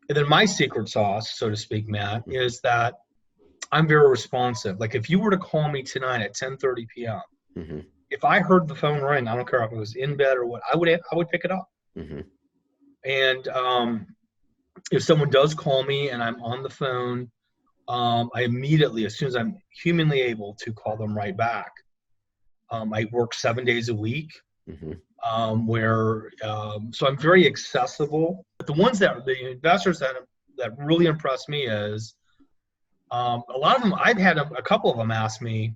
And then my secret sauce, so to speak, Matt, is that I'm very responsive. Like if you were to call me tonight at 10:30 p.m., Mm-hmm. if I heard the phone ring, I don't care if it was in bed or what, I would pick it up. Mm-hmm. And if someone does call me and I'm on the phone, I immediately, as soon as I'm humanly able to, call them right back. I work 7 days a week, Mm-hmm. so I'm very accessible. But the investors that really impress me is a lot of them. I've had a couple of them ask me,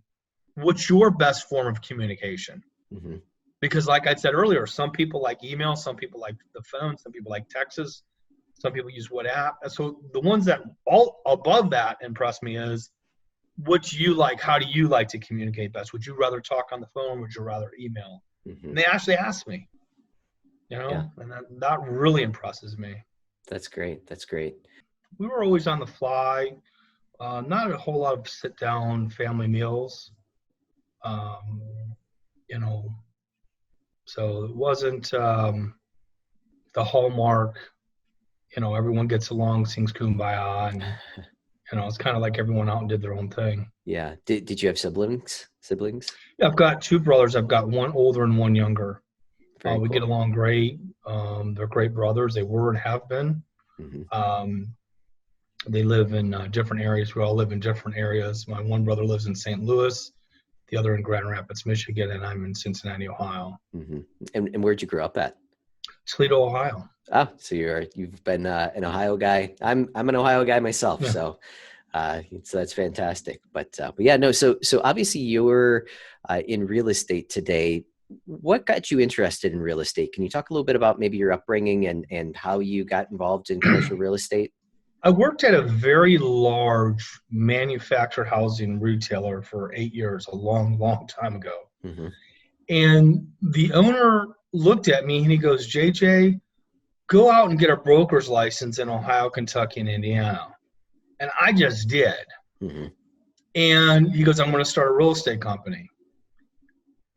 "What's your best form of communication?" Mm-hmm. Because, like I said earlier, some people like email, some people like the phone, some people like texts, some people use WhatsApp. And so the ones that all above that impress me is, what do you like? How do you like to communicate best? Would you rather talk on the phone? Would you rather email? Mm-hmm. And they actually ask me, Yeah, and that really impresses me. that's great. That's great. We were always on the fly, not a whole lot of sit down family meals, um, you know, so it wasn't the hallmark, everyone gets along, sings Kumbaya, and, it's kind of like everyone out and did their own thing. Yeah. Did you have siblings? Yeah, I've got two brothers. I've got one older and one younger. Very We cool. get along great. They're great brothers. They were and have been. Mm-hmm. They live in different areas. We all live in different areas. My one brother lives in St. Louis, the other in Grand Rapids, Michigan, and I'm in Cincinnati, Ohio. Mm-hmm. And where'd you grow up at? Toledo, Ohio. Oh, so you've been an Ohio guy. I'm an Ohio guy myself, Yeah. so that's fantastic. But yeah, no. So obviously you're in real estate today. What got you interested in real estate? Can you talk a little bit about maybe your upbringing and how you got involved in commercial real estate? I worked at a very large manufactured housing retailer for 8 years, a long, long time ago. Mm-hmm. And the owner looked at me and he goes, JJ, go out and get a broker's license in Ohio, Kentucky, and Indiana. And I just did. Mm-hmm. And he goes, I'm going to start a real estate company.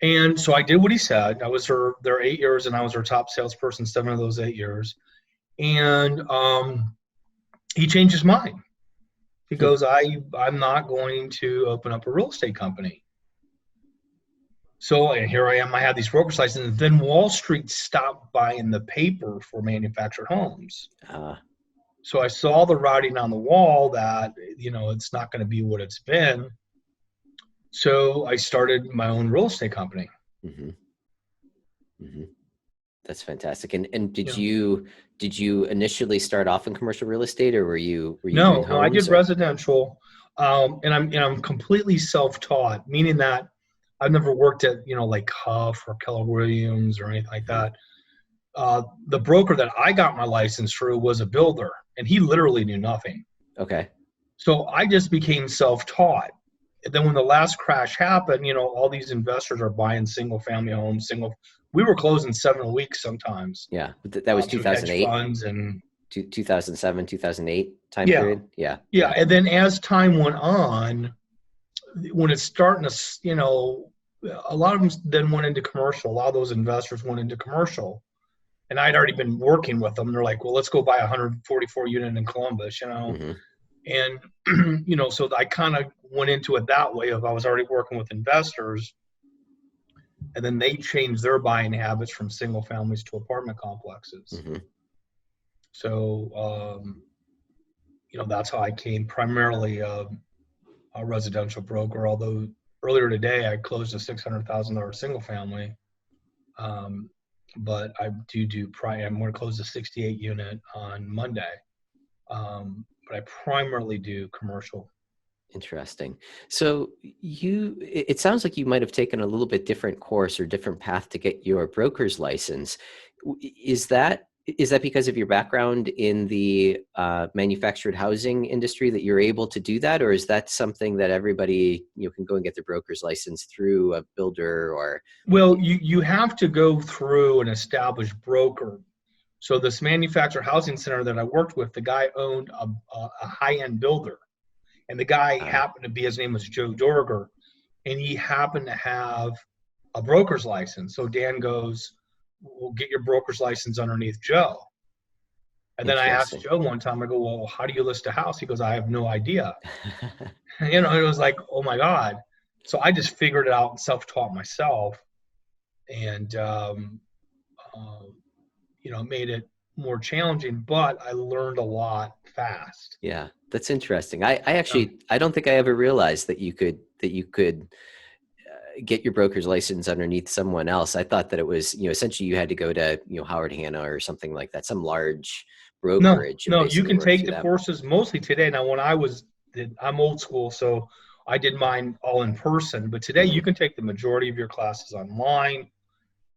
And so I did what he said. I was there 8 years, and I was her top salesperson 7 of those 8 years. And he changed his mind. He goes, I'm not going to open up a real estate company. So here I am. I had these broker's licenses. Then Wall Street stopped buying the paper for manufactured homes. So I saw the writing on the wall that, it's not going to be what it's been. So I started my own real estate company. Mm-hmm. Mm-hmm. That's fantastic. And did you initially start off in commercial real estate, or were you doing homes? No, I did residential, and I'm completely self-taught, meaning that I've never worked at like Huff or Keller Williams or anything like that. The broker that I got my license through was a builder, and he literally knew nothing. Okay. So I just became self-taught. And then when the last crash happened, all these investors are buying single-family homes. We were closing 7 a week sometimes. Yeah, that was 2008. Funds and 2007, 2008 time period. Yeah. Yeah, and then as time went on, when it's starting to, a lot of them then went into commercial. A lot of those investors went into commercial. And I'd already been working with them. They're like, well, let's go buy a 144 unit in Columbus, Mm-hmm. And, so I kind of went into it that way of I was already working with investors. And then they changed their buying habits from single families to apartment complexes. Mm-hmm. So, that's how I came primarily a residential broker. Although earlier today I closed a $600,000 single family. But I I'm going to close a 68 unit on Monday. But I primarily do commercial. Interesting. So it sounds like you might have taken a little bit different course or different path to get your broker's license. Is that because of your background in the manufactured housing industry that you're able to do that? Or is that something that everybody can go and get their broker's license through a builder or? Well, you have to go through an established broker. So this manufactured housing center that I worked with, the guy owned a high-end builder. And the guy happened to be, his name was Joe Dorger, and he happened to have a broker's license. So Dan goes, well, get your broker's license underneath Joe. And then I asked Interesting. Joe one time, I go, well, how do you list a house? He goes, I have no idea. You know, it was like, oh my God. So I just figured it out and self-taught myself, and um, you know, made it more challenging, but I learned a lot fast. Yeah, that's interesting. I Um, actually, I don't think I ever realized that you could get your broker's license underneath someone else. I thought that it was, essentially you had to go to, Howard Hanna or something like that, some large no, brokerage, and no, you basically can work take through the them. courses mostly today. Now, when I'm old school, so I did mine all in person, but today Hmm. you can take the majority of your classes online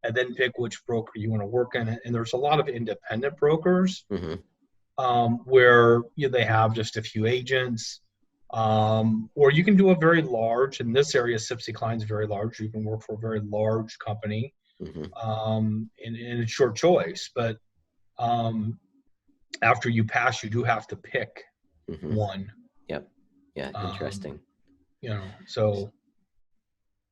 and then pick which broker you want to work in. And there's a lot of independent brokers Hmm. where they have just a few agents. Or you can do a very large, in this area, Sipsey Klein's very large. You can work for a very large company, Hmm. and it's your choice. But um, after you pass, you do have to pick Hmm. one. Yep. Yeah. Um, Interesting. so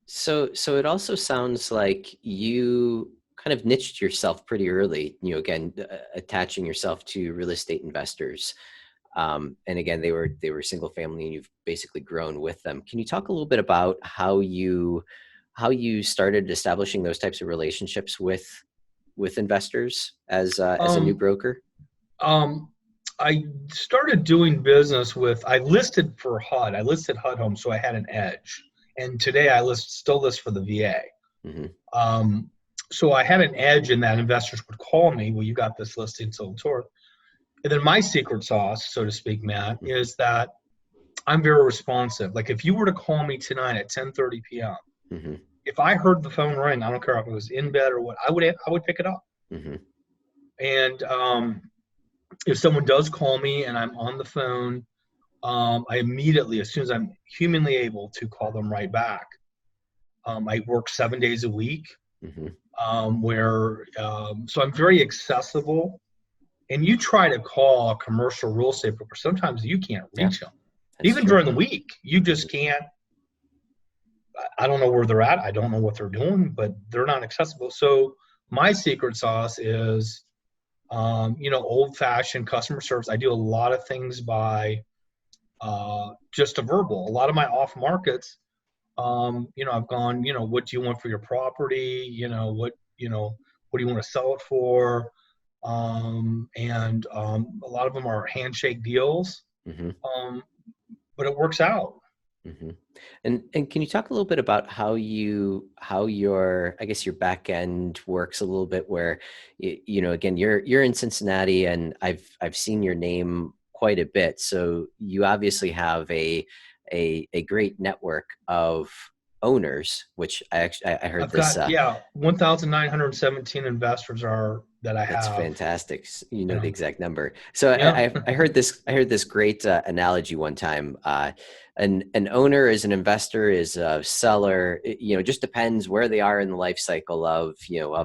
So it also sounds like you kind of niched yourself pretty early, again, attaching yourself to real estate investors. And again, they were single family, and you've basically grown with them. Can you talk a little bit about how you started establishing those types of relationships with investors as a new um, broker? um, I started doing business with. I listed for HUD. I listed HUD Home, so I had an edge. And today I still list for the VA. Hmm. Um, so I had an edge in that investors would call me, well, you got this listing, so forth. And then my secret sauce, so to speak, Matt, is that I'm very responsive. Like if you were to call me tonight at 10:30 p.m., Hmm. if I heard the phone ring, I don't care if it was in bed or what, I would pick it up. Hmm. And if someone does call me and I'm on the phone, I immediately, as soon as I'm humanly able, to call them right back. I work 7 days a week, Hmm. so I'm very accessible. And you try to call a commercial real estate broker, sometimes you can't Yeah, reach them. that's Even true. during the week, you just can't. I don't know where they're at. I don't know what they're doing, but they're not accessible. So my secret sauce is, old fashioned customer service. I do a lot of things by just a verbal. A lot of my off markets, I've gone, what do you want for your property? What do you want to sell it for? And a lot of them are handshake deals, Hmm. um, but it works out. Hmm. And can you talk a little bit about how your, I guess, your back end works a little bit, where again, you're in Cincinnati, and I've seen your name quite a bit, so you obviously have a great network of owners, which I heard I've this. got, yeah, 1,917 investors are that I That's have. fantastic. You You know the know, exact number. So yeah, I heard this. I heard this great analogy one time. An owner is an investor, is a seller. It just depends where they are in the life cycle of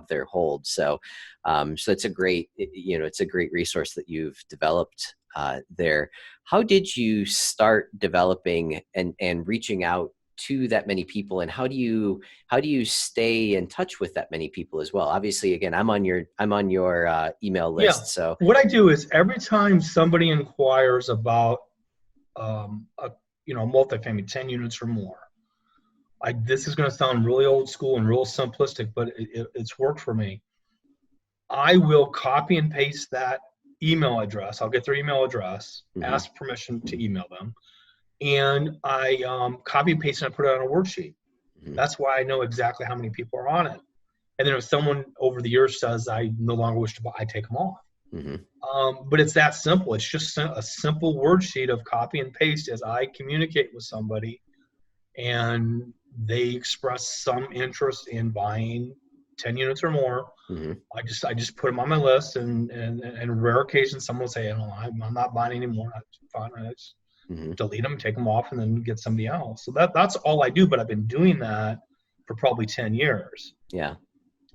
their hold. So it's a great it's a great resource that you've developed there. How did you start developing and reaching out to that many people, and how do you stay in touch with that many people as well? Obviously, again, I'm on your email yeah. list. So What I do is every time somebody inquires about a multifamily 10 units or more, this is going to sound really old school and real simplistic, but it's worked for me. I will copy and paste that email address. I'll get their email address, hmm. ask permission to email them, and I copy and paste it and put it on a worksheet. Hmm. That's why I know exactly how many people are on it. And then if someone over the years says I no longer wish to buy, I take them off. Hmm. But it's that simple. It's just a simple word sheet of copy and paste as I communicate with somebody, and they express some interest in buying 10 units or more. Hmm. I just put them on my list, and rare occasions someone will say, I'm not buying anymore. That's fine. I just Hmm. delete them, take them off, and then get somebody else. So that's all I do. But I've been doing that for probably 10 years. Yeah.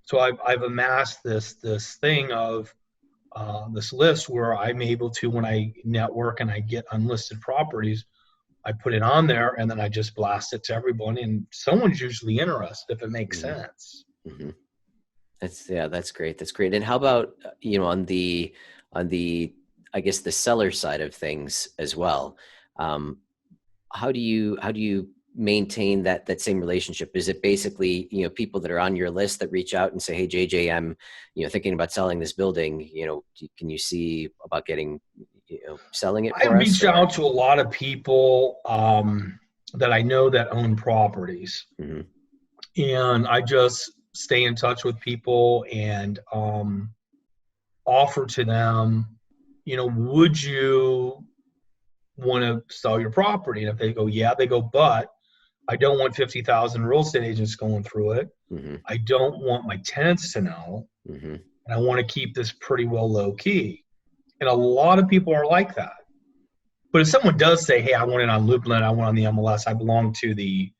So I've amassed this thing of this list where I'm able to, when I network and I get unlisted properties, I put it on there and then I just blast it to everyone, and someone's usually interested if it makes Hmm. sense. Hmm. That's great. That's great. And how about on on the, I guess, the seller side of things as well. Um, how do you maintain that same relationship? Is it basically, people that are on your list that reach out and say, hey, JJ, I'm, thinking about selling this building, can you see about getting, selling it I for us? reach out Or to a lot of people that I know that own properties, Mhm. and I just stay in touch with people and offer to them, would you want to sell your property? And if they go, yeah, they go, but I don't want 50,000 real estate agents going through it. Mhm. I don't want my tenants to know, Mhm. and I want to keep this pretty well low key. And a lot of people are like that. But if someone does say, hey, I want it on Loopland, I want it on the MLS, I belong to the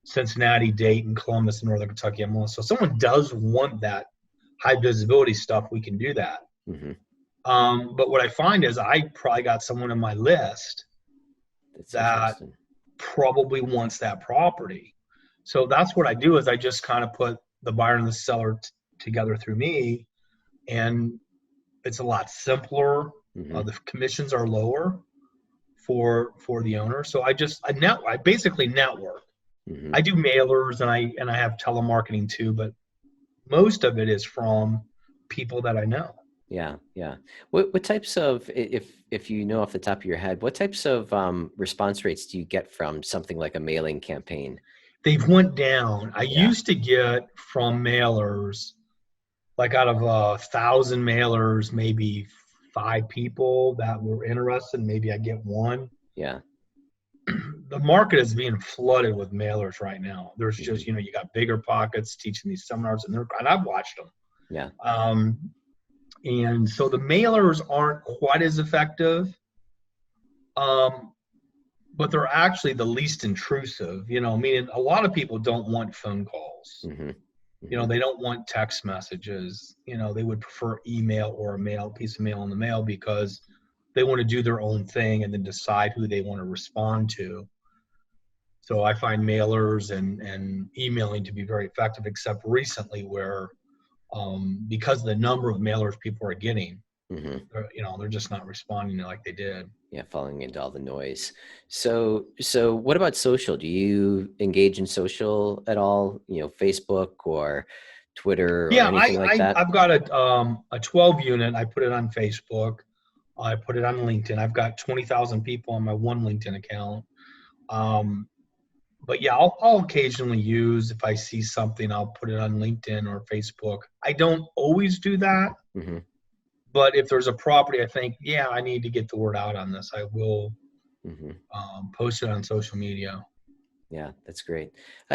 Cincinnati, Dayton, Columbus, and Northern Kentucky MLS. So if someone does want that high visibility stuff, we can do that. Mhm. But what I find is I probably got someone on my list That's that interesting. probably wants that property. So that's what I do is I just kind of put the buyer and the seller together through me, and it's a lot simpler. Mhm. The commissions are lower for the owner. So I basically network. I Mhm. do mailers and I have telemarketing too, but most of it is from people that I know. Yeah, yeah. What types of, if you know off the top of your head, what types of response rates do you get from something like a mailing campaign? They've went down. I Yeah. used to get from mailers, like out of 1,000 mailers, maybe 5 people that were interested. Maybe I get one. Yeah. The market is being flooded with mailers right now. There's Mhm. just, you got Bigger Pockets teaching these seminars, and I've watched them. Yeah. Um, and so the mailers aren't quite as effective, um, but they're actually the least intrusive. Meaning a lot of people don't want phone calls. Mhm. Mhm. They don't want text messages. They would prefer email or a piece of mail in the mail because they want to do their own thing and then decide who they want to respond to. So I find mailers and emailing to be very effective, except recently where because of the number of mailers people are getting, Mhm. they're just not responding like they did. Yeah, falling into all the noise. So what about social? Do you engage in social at all? Facebook or Twitter or Yeah, anything like that? I've got a 12 unit. I put it on Facebook. I put it on LinkedIn. I've got 20,000 people on my one LinkedIn account. Um, but yeah, I'll occasionally use if I see something, I'll put it on LinkedIn or Facebook. I don't always do that, Mhm. but if there's a property, I think, yeah, I need to get the word out on this. I will Mhm. post it on social media. Yeah, that's great.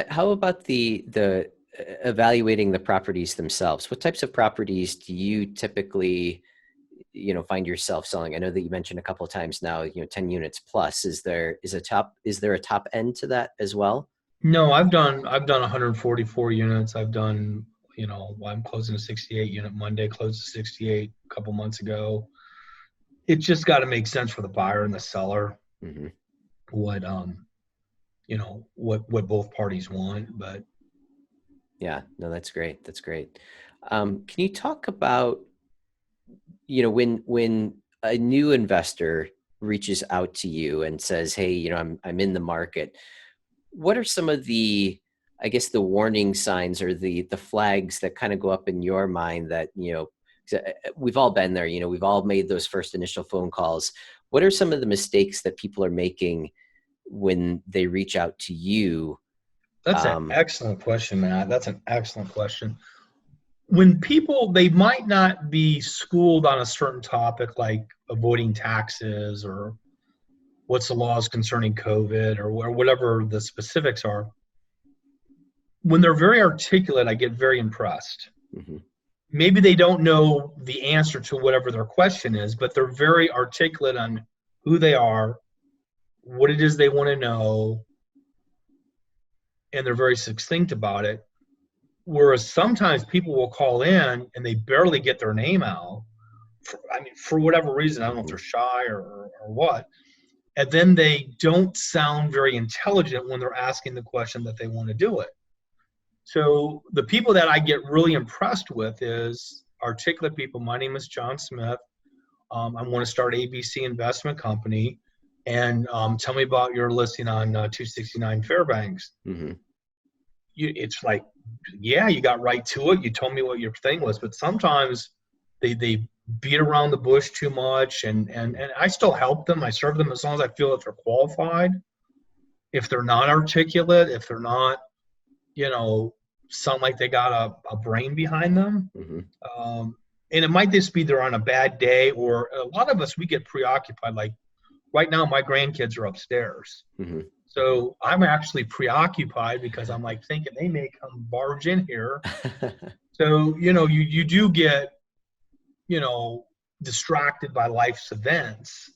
How about the evaluating the properties themselves? What types of properties do you typically, find yourself selling? I know that you mentioned a couple of times now, 10 units plus. Is there a top end to that as well? No, I've done 144 units. I've done, I'm closing a 68 unit Monday, closed a 68 a couple months ago. It's just got to make sense for the buyer and the seller, Hmm. what what both parties want. But Yeah, no, that's great. That's great. Can you talk about, when a new investor reaches out to you and says, "Hey, I'm in the market." What are some of the, I guess, the warning signs or the flags that kind of go up in your mind that, 'cause, we've all been there, we've all made those first initial phone calls. What are some of the mistakes that people are making when they reach out to you? that's an Um, excellent question, Matt. That's an excellent question. When people, they might not be schooled on a certain topic like avoiding taxes or what's the laws concerning COVID or whatever the specifics are. When they're very articulate, I get very impressed. mhm. Maybe they don't know the answer to whatever their question is, but they're very articulate on who they are, what it is they want to know, and they're very succinct about it. Whereas sometimes people will call in and they barely get their name out. For whatever reason, I don't know if Mhm. they're shy or what. And then they don't sound very intelligent when they're asking the question that they want to do it. So the people that I get really impressed with is articulate people. My name is John Smith. I want to start ABC investment company, and tell me about your listing on 269 Fairbanks. Mm-hmm. It's like, yeah, you got right to it. You told me what your thing was, but sometimes they beat around the bush too much, and I still help them. I serve them as long as I feel that they're qualified. If they're not articulate, if they're not, sound like they got a brain behind them, Mm-hmm. and it might just be they're on a bad day, or a lot of us, we get preoccupied. Like right now, my grandkids are upstairs. Mm-hmm. So I'm actually preoccupied because I'm like thinking they may come barge in here. So, you do get, distracted by life's events,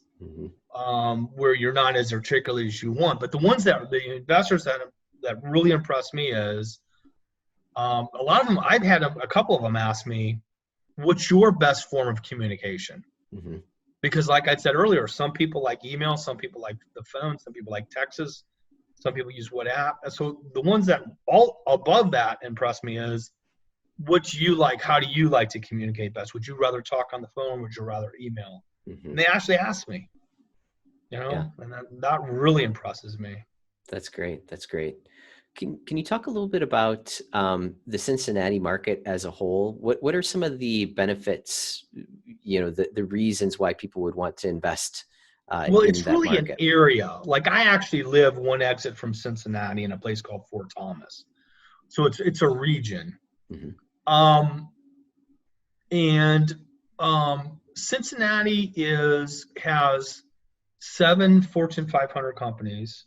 where you're not as articulate as you want. But the investors that really impressed me is a lot of them, I've had a couple of them ask me, what's your best form of communication? Mm-hmm. Because like I said earlier, some people like email, some people like the phone, some people like texts, some people use WhatsApp. And so the ones that all above that impress me is, what do you like? How do you like to communicate best? Would you rather talk on the phone? Would you rather email? Mm-hmm. And they actually ask me, Yeah. and that really impresses me. That's great. That's great. Can you talk a little bit about the Cincinnati market as a whole? What are some of the benefits, the reasons why people would want to invest Well, in it's that really an market? area. Like I actually live one exit from Cincinnati in a place called Fort Thomas. So it's a region. Mm-hmm. And Cincinnati has 7 Fortune 500 companies.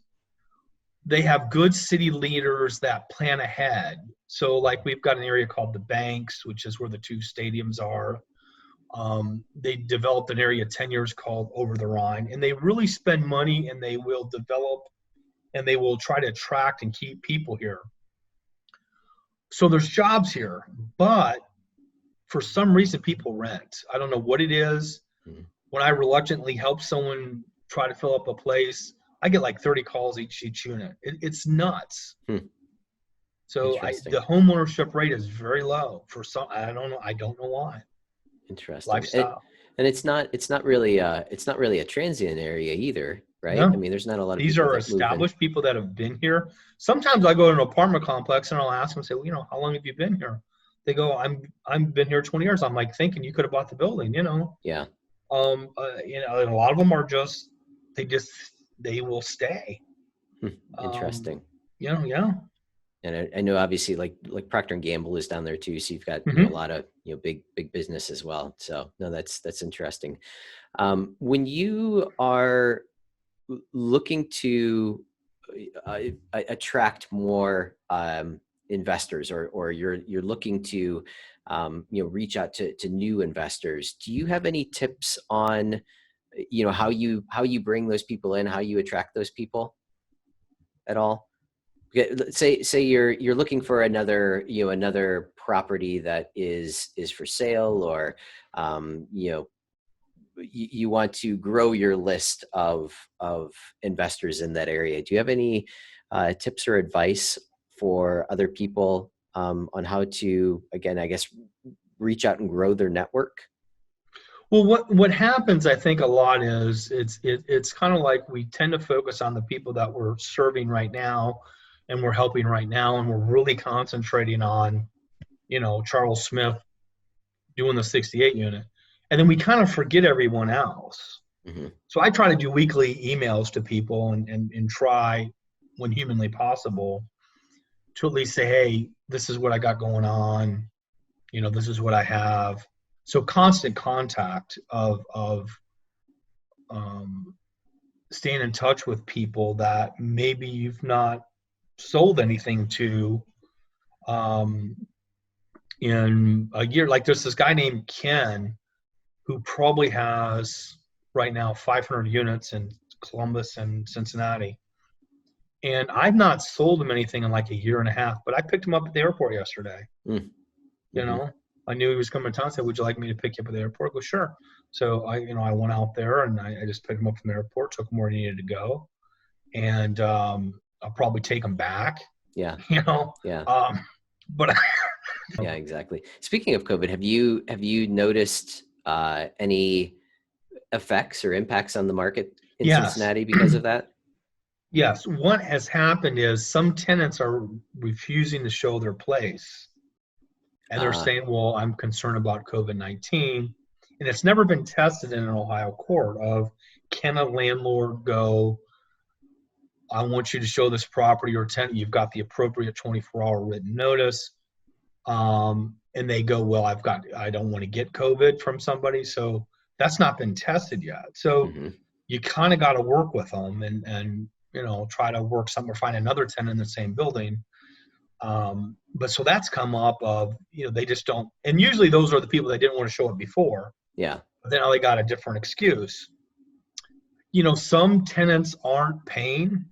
They have good city leaders that plan ahead. So, like, we've got an area called the Banks, which is where the 2 stadiums are. They developed an area 10 years called Over the Rhine, and they really spend money, and they will develop, and they will try to attract and keep people here. So there's jobs here, but for some reason people rent. I don't know what it is. Mm-hmm. When I reluctantly help someone try to fill up a place, I get like 30 calls each unit. It's nuts. So the homeownership rate is very low for some. I don't know why. Interesting. Lifestyle. And it's not really a transient area either, right? No. I mean, there's not a lot of These people are that move in. established people that have been here. Sometimes I go to an apartment complex and I'll ask them, say, well, how long have you been here? They go, I'm been here 20 years. I'm like thinking you could have bought the building, Yeah. And a lot of them are just they will stay. Interesting. Yeah. And I know obviously like Procter and Gamble is down there too. So you've got a lot of big business as well. So no, that's interesting. When you are looking to attract more investors, or you're looking to reach out to new investors, do you have any tips on how you bring those people in, how you attract those people at all? Say you're looking for another property that is for sale, or you want to grow your list of investors in that area. Do you have any tips or advice for other people on how to, again, I guess, reach out and grow their network? Well, what happens, I think, a lot is it's kind of like we tend to focus on the people that we're serving right now and we're helping right now, and we're really concentrating on, Charles Smith doing the 68 unit. And then we kind of forget everyone else. Mm-hmm. So I try to do weekly emails to people and try, when humanly possible, to at least say, hey, this is what I got going on. This is what I have. So constant contact of staying in touch with people that maybe you've not sold anything to in a year. Like there's this guy named Ken who probably has right now 500 units in Columbus and Cincinnati. And I've not sold him anything in like a year and a half, but I picked him up at the airport yesterday. Mm-hmm. I knew he was coming to town. I said, would you like me to pick you up at the airport? I go, sure. So I went out there and I just picked him up from the airport, took him where he needed to go. And I'll probably take him back. Yeah. Yeah. But yeah, exactly. Speaking of COVID, have you noticed any effects or impacts on the market in Yes. Cincinnati because of that? Yes. What has happened is some tenants are refusing to show their place. And they're Uh, saying, well, I'm concerned about COVID-19. And it's never been tested in an Ohio court of, can a landlord go, I want you to show this property, or tenant, you've got the appropriate 24-hour written notice. And they go, well, I don't want to get COVID from somebody. So that's not been tested yet. So hmm you kind of got to work with them and, try to work something or find another tenant in the same building. But so that's come up of, they just don't, and usually those are the people that didn't want to show it before, Yeah. but then now they got a different excuse. Some tenants aren't paying,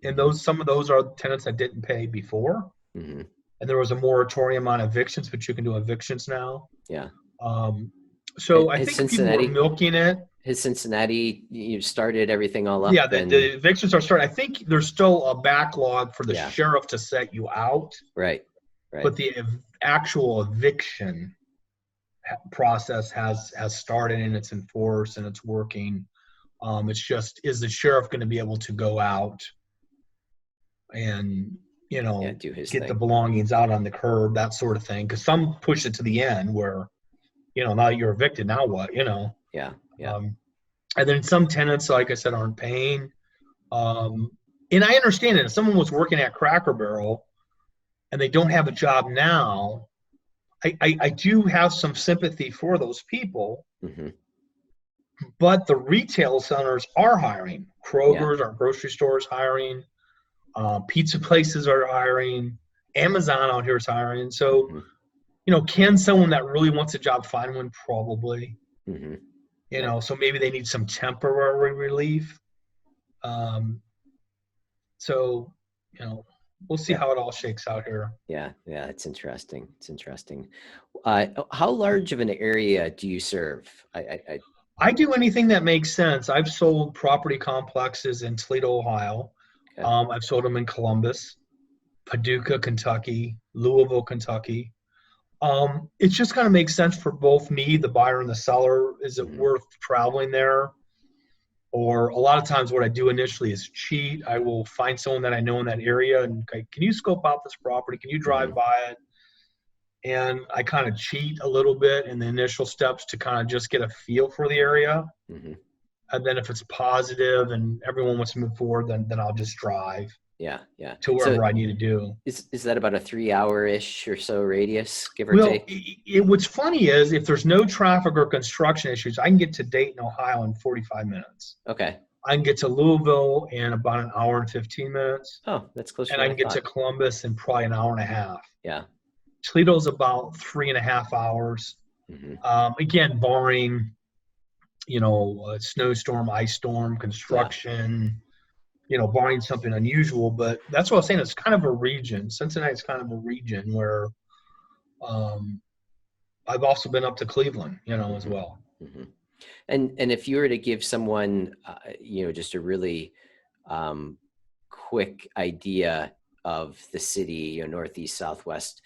and some of those are tenants that didn't pay before. hmm And there was a moratorium on evictions, but you can do evictions now. Yeah. Um, so I Has think people were Cincinnati milking it. has Cincinnati started everything all Yeah, up and the evictions are starting. I think there's still a backlog for the yeah, sheriff to set you out, right. Right. but the actual eviction process has started and it's enforced and it's working. It's just, is the sheriff going to be able to go out and Yeah, do his get the thing. belongings out on the curb, that sort of thing? Because some push it to the end where now you're evicted, now what? Yeah. Yeah. Um, and then some tenants, like I said, aren't paying. And I understand it. If someone was working at Cracker Barrel and they don't have a job now, I do have some sympathy for those people, hmm but the retail centers are hiring. Yeah. Kroger's, our grocery stores hiring. Pizza places are hiring. Amazon out here is hiring. So, hmm can someone that really wants a job find one? Probably. hmm Yeah. So maybe they need some temporary relief. Um, so, we'll see Yeah. how it all shakes out here. Yeah. Yeah. It's interesting. It's interesting. How large of an area do you serve? I do anything that makes sense. I've sold property complexes in Toledo, Ohio. Okay. I've sold them in Columbus, Paducah, Kentucky, Louisville, Kentucky. It's just going to make sense for both me, the buyer, and the seller. Is it hmm worth traveling there? Or a lot of times what I do initially is cheat. I will find someone that I know in that area and, okay, can you scope out this property? Can you hmm drive by it? And I kind of cheat a little bit in the initial steps to kind of just get a feel for the area. hmm And then if it's positive and everyone wants to move forward, then I'll just drive Yeah. Yeah. to So wherever I need to do. is that about a 3 hour-ish or so radius, give or Well, take? what's funny is if there's no traffic or construction issues, I can get to Dayton, Ohio in 45 minutes. Okay. I can get to Louisville in about an hour and 15 minutes. Oh, that's closer And than I I can get to thought. Columbus in probably an hour and a half. Yeah. Toledo's about 3.5 hours. hmm Again, barring, a snowstorm, ice storm, Yeah. construction, barring something unusual. But that's what I was saying. It's kind of a region. Cincinnati's kind of a region where um, I've also been up to Cleveland, as hmm well. hmm And if you were to give someone, just a really um, quick idea of the city, northeast, southwest,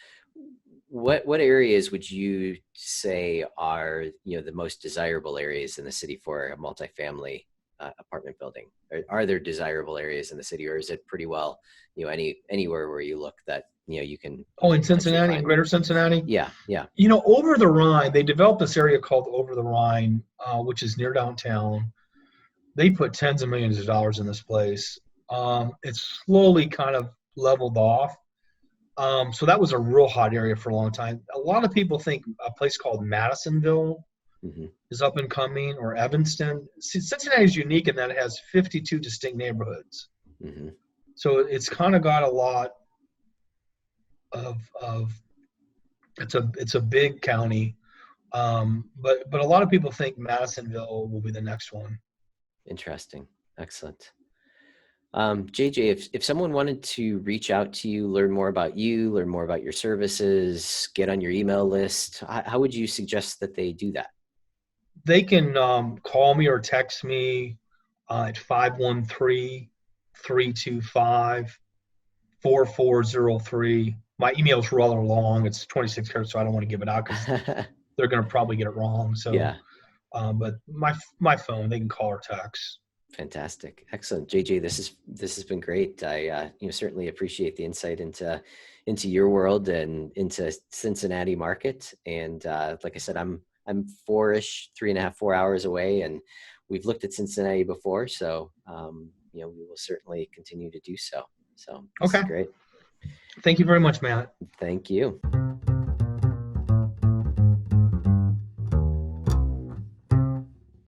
what areas would you say are the most desirable areas in the city for a multifamily apartment building? Are there desirable areas in the city, or is it pretty well anywhere where you look that you can Oh, in potentially Cincinnati, in find? Greater Cincinnati? Yeah, yeah. Over the Rhine, they developed this area called Over the Rhine, which is near downtown. They put tens of millions of dollars in this place. It's slowly kind of leveled off. So that was a real hot area for a long time. A lot of people think a place called Madisonville hmm is up and coming, or Evanston. Cincinnati is unique in that it has 52 distinct neighborhoods. hmm So it's kind of got a lot of it's a big county. But a lot of people think Madisonville will be the next one. Interesting. Excellent. JJ, if someone wanted to reach out to you, learn more about you, learn more about your services, get on your email list, how would you suggest that they do that? They can call me or text me at 513-325-4403. My email is rather long. It's 26 characters, so I don't want to give it out because they're going to probably get it wrong. So Yeah. But my phone, they can call or text. Fantastic. Excellent. JJ, this has been great. I certainly appreciate the insight into your world and into Cincinnati market. And like I said, I'm 3.5, 4 hours away, and we've looked at Cincinnati before, so we will certainly continue to do so. So this is Okay. great. Thank you very much, Matt. Thank you.